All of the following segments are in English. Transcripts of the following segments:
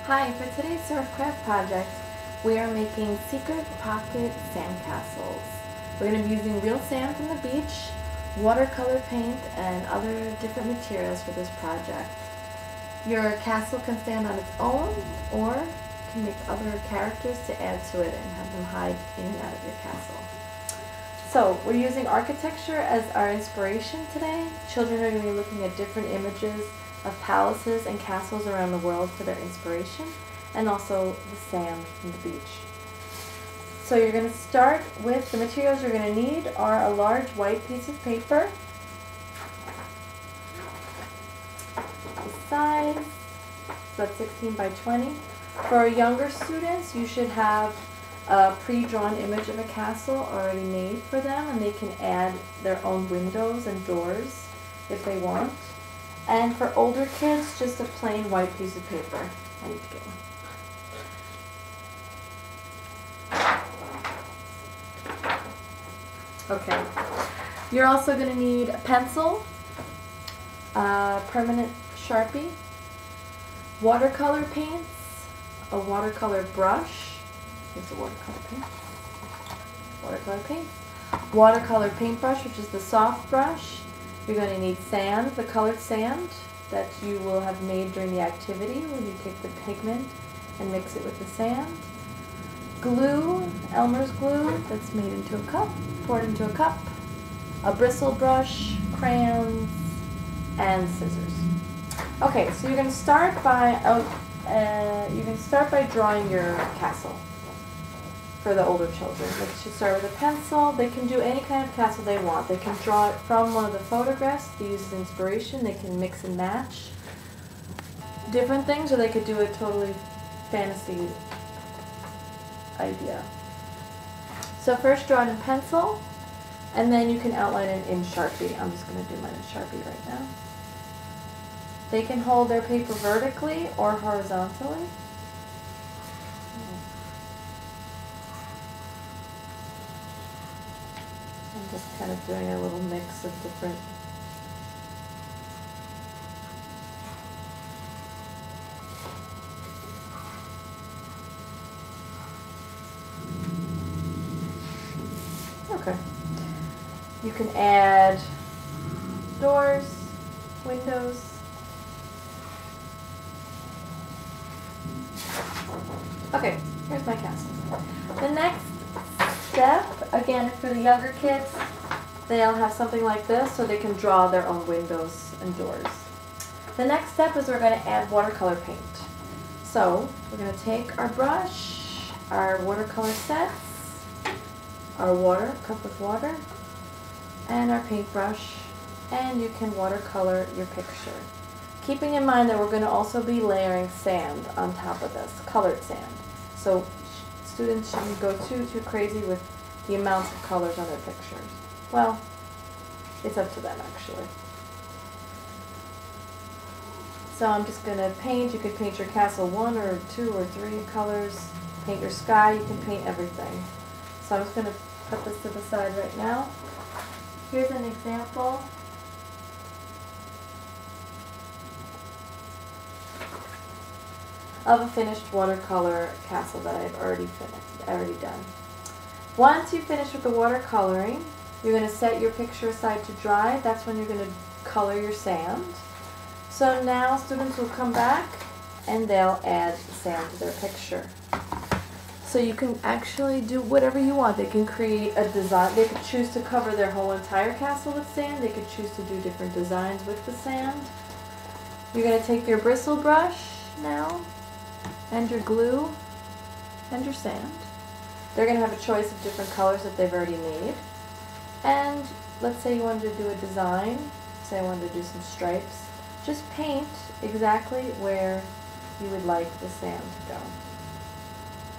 Hi, for today's surfcraft project, we are making secret pocket sandcastles. We're going to be using real sand from the beach, watercolor paint, and other different materials for this project. Your castle can stand on its own, or you can make other characters to add to it and have them hide in and out of your castle. So, we're using architecture as our inspiration today. Children are going to be looking at different images of palaces and castles around the world for their inspiration, and also the sand from the beach. So you're going to start with the materials you're going to need are a large white piece of paper, the size, so that's 16 by 20. For younger students, you should have a pre-drawn image of a castle already made for them, and they can add their own windows and doors if they want. And for older kids, just a plain white piece of paper. I need to get one. Okay. You're also going to need a pencil, a permanent Sharpie, watercolor paints, a watercolor brush. Here's the watercolor paint. Watercolor paintbrush, which is the soft brush. You're going to need sand, the colored sand that you will have made during the activity when you take the pigment and mix it with the sand. Glue, Elmer's glue, that's made into a cup, poured into a cup. A bristle brush, crayons, and scissors. Okay, so you're going to start by drawing your castle. For the older children, they should start with a pencil. They can do any kind of castle they want. They can draw it from one of the photographs to use as inspiration. They can mix and match different things, or they could do a totally fantasy idea. So first draw it in pencil, and then you can outline it in Sharpie. I'm just going to do mine in Sharpie right now. They can hold their paper vertically or horizontally. I'm just kind of doing a little mix of different . Okay. You can add doors, windows. Okay, here's my castle. The next step, again, for the younger kids, they'll have something like this so they can draw their own windows and doors. The next step is we're going to add watercolor paint. So we're going to take our brush, our watercolor sets, our cup with water, and our paintbrush, and you can watercolor your picture. Keeping in mind that we're going to also be layering sand on top of this, colored sand. So students shouldn't go too crazy with the amounts of colors on their pictures. Well, it's up to them actually. So I'm just going to paint. You could paint your castle 1 or 2 or 3 colors. Paint your sky. You can paint everything. So I'm just going to put this to the side right now. Here's an example. Of a finished watercolor castle that I've already done. Once you finish with the watercoloring, you're going to set your picture aside to dry. That's when you're going to color your sand. So now students will come back and they'll add sand to their picture. So you can actually do whatever you want. They can create a design. They could choose to cover their whole entire castle with sand. They could choose to do different designs with the sand. You're going to take your bristle brush now, and your glue, and your sand. They're going to have a choice of different colors that they've already made. And let's say you wanted to do a design, say I wanted to do some stripes, just paint exactly where you would like the sand to go.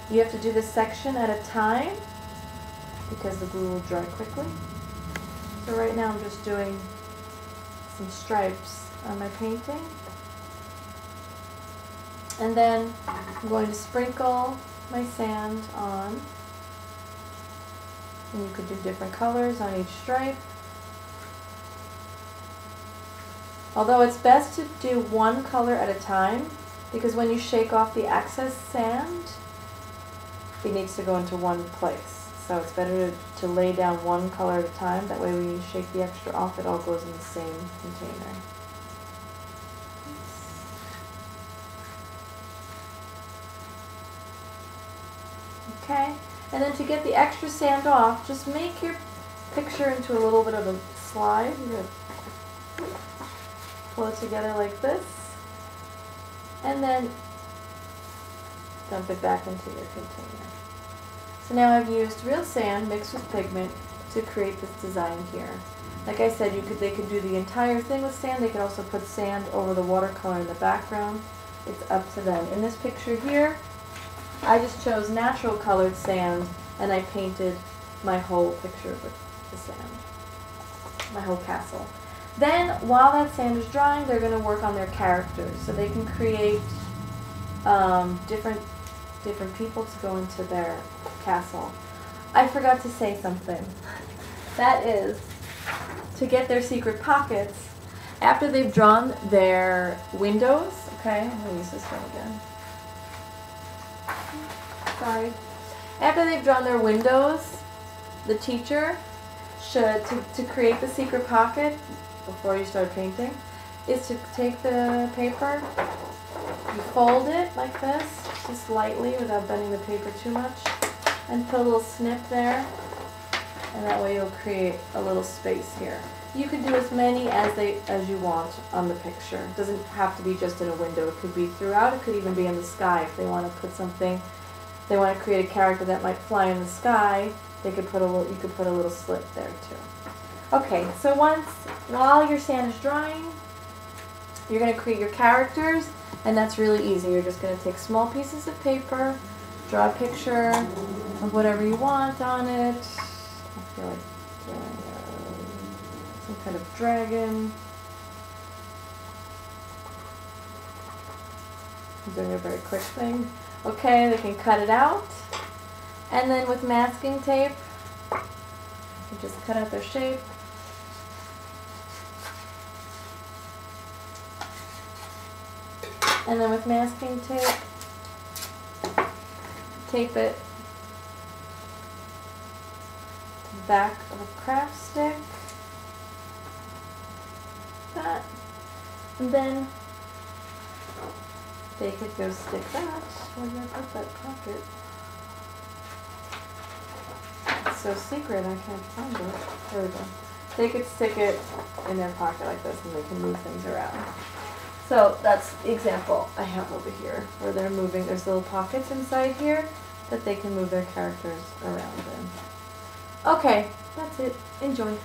You have to do this section at a time because the glue will dry quickly. So right now I'm just doing some stripes on my painting. And then I'm going to sprinkle my sand on. And you could do different colors on each stripe. Although it's best to do one color at a time, because when you shake off the excess sand, it needs to go into one place. So it's better to lay down one color at a time. That way when you shake the extra off, it all goes in the same container. Okay, and then to get the extra sand off, just make your picture into a little bit of a slide. You're going to pull it together like this, and then dump it back into your container. So now I've used real sand mixed with pigment to create this design here. Like I said, they could do the entire thing with sand. They could also put sand over the watercolor in the background. It's up to them. In this picture here, I just chose natural colored sand and I painted my whole picture with the sand, my whole castle. Then while that sand is drying, they're going to work on their characters so they can create different people to go into their castle. I forgot to say something. That is, to get their secret pockets, after they've drawn their windows, okay, I'm going to use this one again. Sorry. After they've drawn their windows, the teacher should, to create the secret pocket, before you start painting, is to take the paper, you fold it like this, just lightly without bending the paper too much, and put a little snip there, and that way you'll create a little space here. You can do as many as you want on the picture. It doesn't have to be just in a window. It could be throughout. It could even be in the sky. If they want to put something, they want to create a character that might fly in the sky, they could put a little, you could put a little slit there too. Okay, so while your sand is drying, you're going to create your characters, and that's really easy. You're just going to take small pieces of paper, draw a picture of whatever you want on it. I feel like doing some kind of dragon. I'm doing a very quick thing. Okay, they can cut it out, and then with masking tape, you just cut out their shape. And then with masking tape, tape it to the back of a craft stick. That. And then they could go stick that. Where did I put that pocket? It's so secret I can't find it. There we go. They could stick it in their pocket like this and they can move things around. So that's the example I have over here, where they're moving. There's little pockets inside here that they can move their characters around in. Okay, that's it. Enjoy.